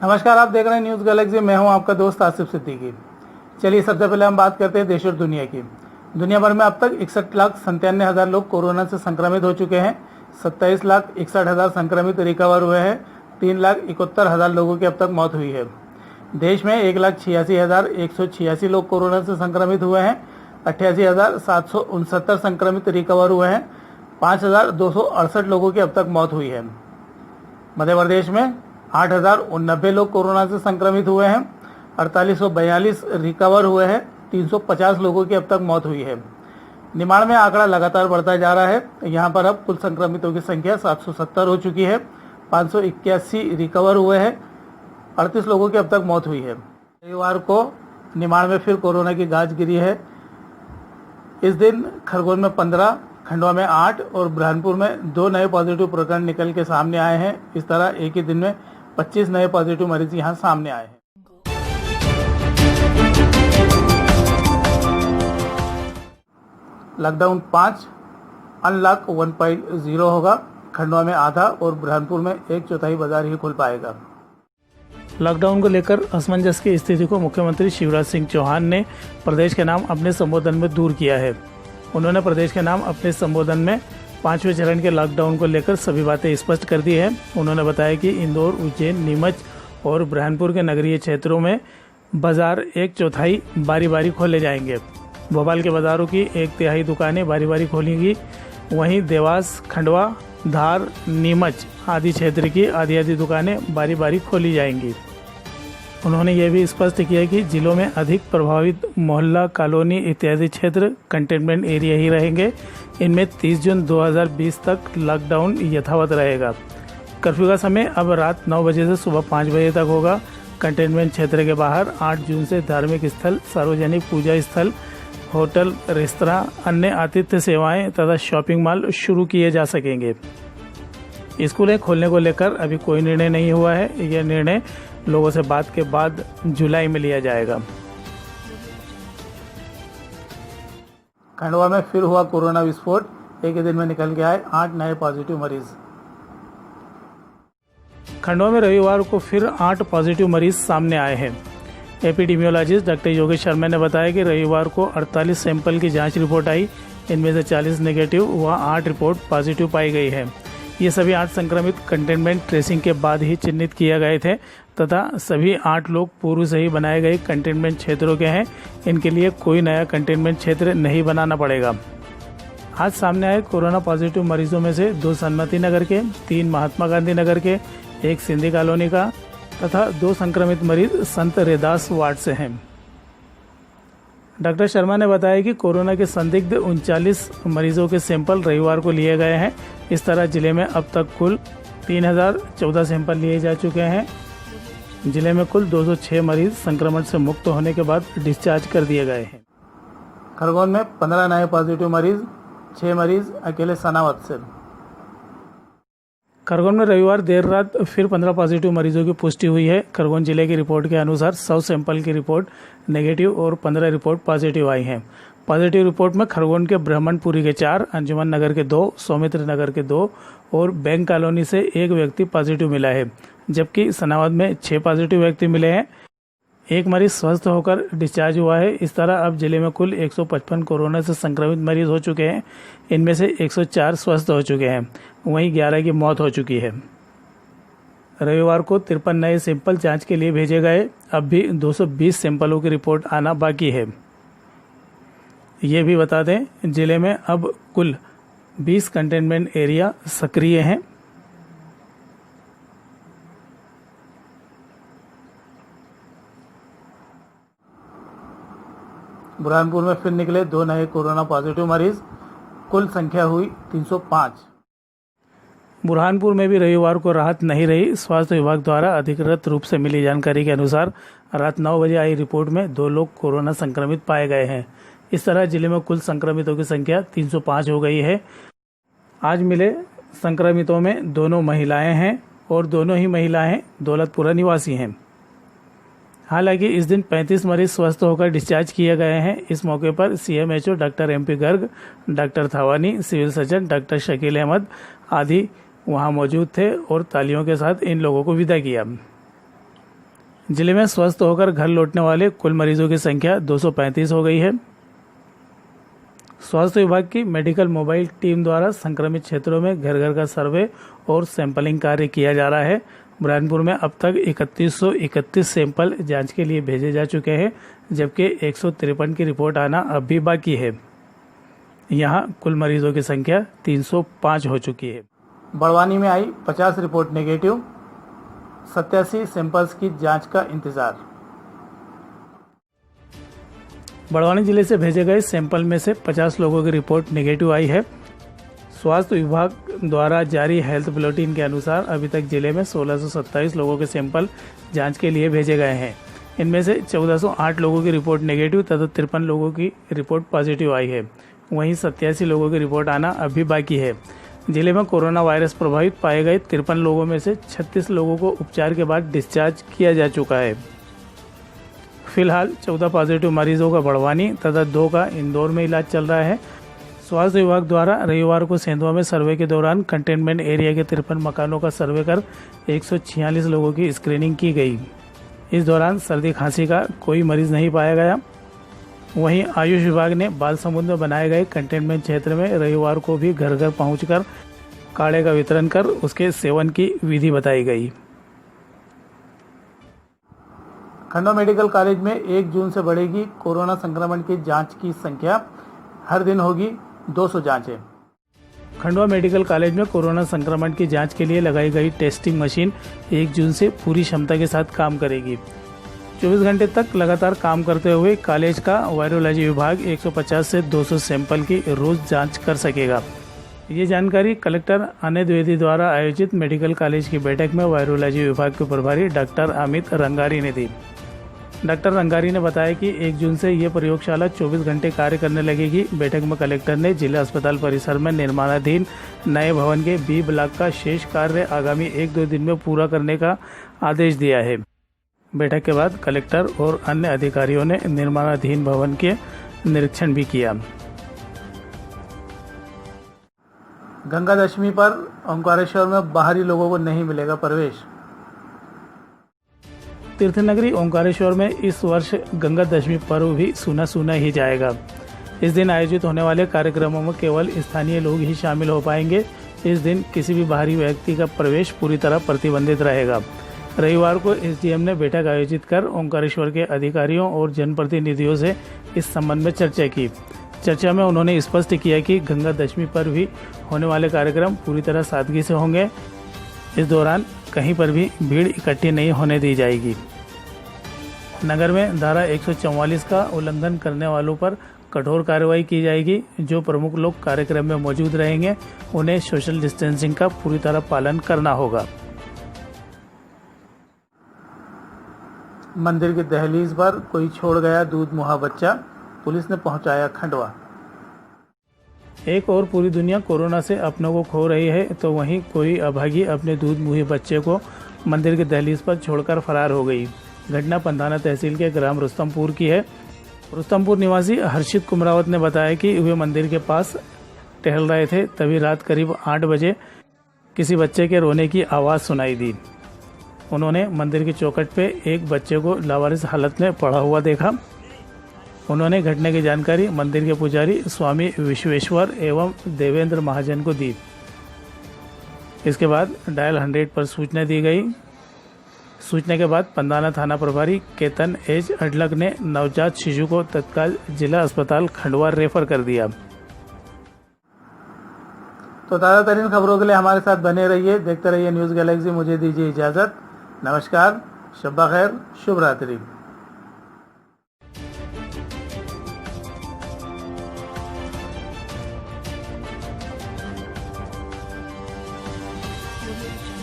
नमस्कार, आप देख रहे हैं न्यूज़ गैलेक्सी। मैं हूं आपका दोस्त आसिफ सिद्दीकी। चलिए सबसे पहले हम बात करते हैं देश और दुनिया की। दुनिया भर में अब तक 61,97,000 लोग कोरोना से संक्रमित हो चुके हैं। 27,61,000 संक्रमित रिकवर हुए हैं। 3,71,000 लोगों की अब तक मौत हुई है। देश में 1,86,186 लोग कोरोना से संक्रमित हुए हैं। 88,769 संक्रमित रिकवर हुए हैं। 5,268 लोगों की अब तक मौत हुई है। मध्य प्रदेश में 8,090 लोग कोरोना से संक्रमित हुए हैं। 4,842 रिकवर हुए हैं। 350 लोगों की अब तक मौत हुई है। निमाड़ में आंकड़ा लगातार बढ़ता जा रहा है। यहां पर अब कुल संक्रमितों की संख्या 770 हो चुकी है। 581 रिकवर हुए हैं। 38 लोगों की अब तक मौत हुई है। रविवार को निमाड़ में फिर कोरोना की गाज गिरी है। इस दिन खरगोन में 15, खंडवा में 8 और बुरहानपुर में 2 नए पॉजिटिव प्रकरण निकल के सामने आए हैं। इस तरह एक ही दिन में 25 नए पॉजिटिव मरीज यहां सामने आए हैं। लॉकडाउन 5 अनलॉक 1.0 होगा। खंडवा में आधा और बुरहानपुर में 1/4 बाजार ही खुल पाएगा। लॉकडाउन को लेकर असमंजस की स्थिति को मुख्यमंत्री शिवराज सिंह चौहान ने प्रदेश के नाम अपने संबोधन में दूर किया है। उन्होंने प्रदेश के नाम अपने संबोधन में 5वें चरण के लॉकडाउन को लेकर सभी बातें स्पष्ट कर दी है। उन्होंने बताया कि इंदौर, उज्जैन, नीमच और बुरहानपुर के नगरीय क्षेत्रों में बाजार 1/4 बारी बारी खोले जाएंगे। भोपाल के बाजारों की 1/3 दुकानें बारी बारी खोलेंगी। वहीं देवास, खंडवा, धार, नीमच आदि क्षेत्र की आधी दुकानें बारी बारी खोली जाएंगी। उन्होंने ये भी स्पष्ट किया कि जिलों में अधिक प्रभावित मोहल्ला, कॉलोनी इत्यादि क्षेत्र कंटेनमेंट एरिया ही रहेंगे। इनमें 30 जून 2020 तक लॉकडाउन यथावत रहेगा। कर्फ्यू का समय अब रात 9 बजे से सुबह 5 बजे तक होगा। कंटेनमेंट क्षेत्र के बाहर 8 जून से धार्मिक स्थल, सार्वजनिक पूजा स्थल, होटल, रेस्तरां, अन्य आतिथ्य सेवाएं तथा शॉपिंग मॉल शुरू किए जा सकेंगे। स्कूलें खोलने को लेकर अभी कोई निर्णय नहीं हुआ है। यह निर्णय लोगों से बात के बाद जुलाई में लिया जाएगा। खंडवा में फिर हुआ कोरोना विस्फोट। एक ही दिन में निकल के आए 8 नए पॉजिटिव मरीज। खंडवा में रविवार को फिर 8 पॉजिटिव मरीज सामने आए हैं। एपिडेमियोलॉजिस्ट डॉक्टर योगेश शर्मा ने बताया कि रविवार को 48 सैंपल की जांच रिपोर्ट आई। इनमें से 40 नेगेटिव व 8 रिपोर्ट पॉजिटिव पाई गई है। ये सभी 8 संक्रमित कंटेनमेंट ट्रेसिंग के बाद ही चिन्हित किए गए थे तथा सभी 8 लोग पूर्व से ही बनाए गए कंटेनमेंट क्षेत्रों के हैं। इनके लिए कोई नया कंटेनमेंट क्षेत्र नहीं बनाना पड़ेगा। आज सामने आए कोरोना पॉजिटिव मरीजों में से 2 सन्मति नगर के, 3 महात्मा गांधी नगर के, 1 सिंधी कॉलोनी का तथा 2 संक्रमित मरीज संत रैदास वार्ड से हैं। डॉक्टर शर्मा ने बताया कि कोरोना के संदिग्ध 39 मरीजों के सैंपल रविवार को लिए गए हैं। इस तरह जिले में अब तक कुल 3,014 सैंपल लिए जा चुके हैं। जिले में कुल 206 मरीज संक्रमण से मुक्त होने के बाद डिस्चार्ज कर दिए गए हैं। खरगोन में 15 नए पॉजिटिव मरीज, 6 मरीज अकेले सनावद से। खरगोन में रविवार देर रात फिर 15 पॉजिटिव मरीजों की पुष्टि हुई है। खरगोन जिले की रिपोर्ट के अनुसार 100 सैंपल की रिपोर्ट नेगेटिव और 15 रिपोर्ट पॉजिटिव आई हैं। पॉजिटिव रिपोर्ट में खरगोन के ब्राह्मणपुरी के 4, अंजुमन नगर के 2, सौमित्र नगर के 2 और बैंक कॉलोनी से 1 व्यक्ति पॉजिटिव मिला है। जबकि सनावद में 6 पॉजिटिव व्यक्ति मिले हैं। 1 मरीज स्वस्थ होकर डिस्चार्ज हुआ है। इस तरह अब जिले में कुल 155 कोरोना से संक्रमित मरीज हो चुके हैं। इनमें से 104 स्वस्थ हो चुके हैं। वहीं 11 की मौत हो चुकी है। रविवार को 53 नए सैंपल जांच के लिए भेजे गए। अब भी 220 सैंपलों की रिपोर्ट आना बाकी है। ये भी बता दें, जिले में अब कुल 20 कंटेनमेंट एरिया सक्रिय हैं। बुरहानपुर में फिर निकले 2 नए कोरोना पॉजिटिव मरीज। कुल संख्या हुई 305। बुरहानपुर में भी रविवार को राहत नहीं रही। स्वास्थ्य विभाग द्वारा अधिकृत रूप से मिली जानकारी के अनुसार रात 9 बजे आई रिपोर्ट में 2 लोग कोरोना संक्रमित पाए गए हैं। इस तरह जिले में कुल संक्रमितों की संख्या 305 हो गई है। आज मिले संक्रमितों में दोनों महिलाएं हैं और दोनों ही महिलाएं दौलतपुरा निवासी हैं। हालांकि इस दिन 35 मरीज स्वस्थ होकर डिस्चार्ज किए गए हैं। इस मौके पर CMHO doctor MP Garg, doctor Thawani, civil surgeon doctor Shakeel Ahmed आदि वहां मौजूद थे और तालियों के साथ इन लोगों को विदा किया। जिले में स्वस्थ होकर घर लौटने वाले कुल मरीजों की संख्या 235 हो गई है। स्वास्थ्य विभाग की मेडिकल मोबाइल टीम द्वारा संक्रमित क्षेत्रों में घर घर का सर्वे और सैंपलिंग कार्य किया जा रहा है। बुरहानपुर में अब तक 3131 सैंपल जांच के लिए भेजे जा चुके हैं, जबकि 153 की रिपोर्ट आना अब भी बाकी है। यहां कुल मरीजों की संख्या 305 हो चुकी है। बड़वानी में आई 50 रिपोर्ट नेगेटिव, 87 सैंपल्स की जांच का इंतजार। बड़वानी जिले से भेजे गए सैंपल में से 50 लोगों की रिपोर्ट नेगेटिव आई है। स्वास्थ्य विभाग द्वारा जारी हेल्थ बुलेटिन के अनुसार अभी तक जिले में 1627 लोगों के सैंपल जांच के लिए भेजे गए हैं। इनमें से 1408 लोगों की रिपोर्ट नेगेटिव तथा 53 लोगों की रिपोर्ट पॉजिटिव आई है। वहीं 87 लोगों की रिपोर्ट आना अभी बाकी है। जिले में कोरोना वायरस प्रभावित पाए गए 53 लोगों में से 36 लोगों को उपचार के बाद डिस्चार्ज किया जा चुका है। फिलहाल 14 पॉजिटिव मरीजों का बड़वानी तथा 2 का इंदौर में इलाज चल रहा है। स्वास्थ्य विभाग द्वारा रविवार को सेंधवा में सर्वे के दौरान कंटेनमेंट एरिया के 53 मकानों का सर्वे कर 146 लोगों की स्क्रीनिंग की गई। इस दौरान सर्दी खांसी का कोई मरीज नहीं पाया गया। वहीं आयुष विभाग ने बालसमुंद में बनाए गए कंटेनमेंट क्षेत्र में रविवार को भी घर घर पहुंचकर काढ़े का वितरण कर उसके सेवन की विधि बताई गई। खंडवा मेडिकल कॉलेज में 1 जून से बढ़ेगी कोरोना संक्रमण की जांच की संख्या, हर दिन होगी 200 जांचें। खंडवा मेडिकल कॉलेज में कोरोना संक्रमण की जांच के लिए लगाई गई टेस्टिंग मशीन 1 जून से पूरी क्षमता के साथ काम करेगी। 24 घंटे तक लगातार काम करते हुए कॉलेज का वायरोलॉजी विभाग 150 से 200 सैंपल की रोज जांच कर सकेगा। ये जानकारी कलेक्टर अनिल द्विवेदी द्वारा आयोजित मेडिकल कॉलेज की बैठक में वायरोलॉजी विभाग के प्रभारी डॉक्टर अमित रंगारी ने दी। डॉक्टर रंगारी ने बताया कि 1 जून से ये प्रयोगशाला 24 घंटे कार्य करने लगेगी। बैठक में कलेक्टर ने जिला अस्पताल परिसर में निर्माणाधीन नए भवन के बी ब्लॉक का शेष कार्य आगामी 1-2 दिन में पूरा करने का आदेश दिया है। बैठक के बाद कलेक्टर और अन्य अधिकारियों ने निर्माणाधीन भवन के निरीक्षण भी किया। गंगा दशमी पर ओंकारेश्वर में बाहरी लोगों को नहीं मिलेगा प्रवेश। तीर्थनगरी ओंकारेश्वर में इस वर्ष गंगा दशमी पर्व भी सुना सुना ही जाएगा। इस दिन आयोजित होने वाले कार्यक्रमों में केवल स्थानीय लोग ही शामिल हो पाएंगे। इस दिन किसी भी बाहरी व्यक्ति का प्रवेश पूरी तरह प्रतिबंधित रहेगा। रविवार को एसडीएम ने बैठक आयोजित कर ओंकारेश्वर के अधिकारियों और जनप्रतिनिधियों से इस संबंध में चर्चा की। चर्चा में उन्होंने स्पष्ट किया कि गंगा दशमी पर भी होने वाले कार्यक्रम पूरी तरह सादगी से होंगे। इस दौरान कहीं पर भी भीड़ इकट्ठी नहीं होने दी जाएगी। नगर में धारा 144 का उल्लंघन करने वालों पर कठोर कार्रवाई की जाएगी। जो प्रमुख लोग कार्यक्रम में मौजूद रहेंगे उन्हें सोशल डिस्टेंसिंग का पूरी तरह पालन करना होगा। मंदिर की दहलीज पर कोई छोड़ गया दूध मुहा बच्चा, पुलिस ने पहुंचाया खंडवा। एक और पूरी दुनिया कोरोना से अपनों को खो रही है, तो वहीं कोई अभागी अपने दूध मुहे बच्चे को मंदिर के दहलीज पर छोड़कर फरार हो गई। घटना पंधाना तहसील के ग्राम रुस्तमपुर की है। रुस्तमपुर निवासी हर्षित कुमरावत ने बताया कि वे मंदिर के पास टहल रहे थे, तभी रात करीब 8 बजे किसी बच्चे के रोने की आवाज़ सुनाई दी। उन्होंने मंदिर की चौखट पे एक बच्चे को लावारिस हालत में पड़ा हुआ देखा। उन्होंने घटना की जानकारी मंदिर के पुजारी स्वामी विश्वेश्वर एवं देवेंद्र महाजन को दी। इसके बाद डायल 100 पर सूचना दी गई। सूचना के बाद पंधाना थाना प्रभारी केतन एच अडलक ने नवजात शिशु को तत्काल जिला अस्पताल खंडवा रेफर कर दिया। तो ताज़ा तरीन खबरों के लिए हमारे साथ बने रहिए, देखते रहिए न्यूज़ गैलेक्सी। मुझे दीजिए इजाज़त। नमस्कार, शब्बा खैर, शुभ रात्रि। Audio Jungle.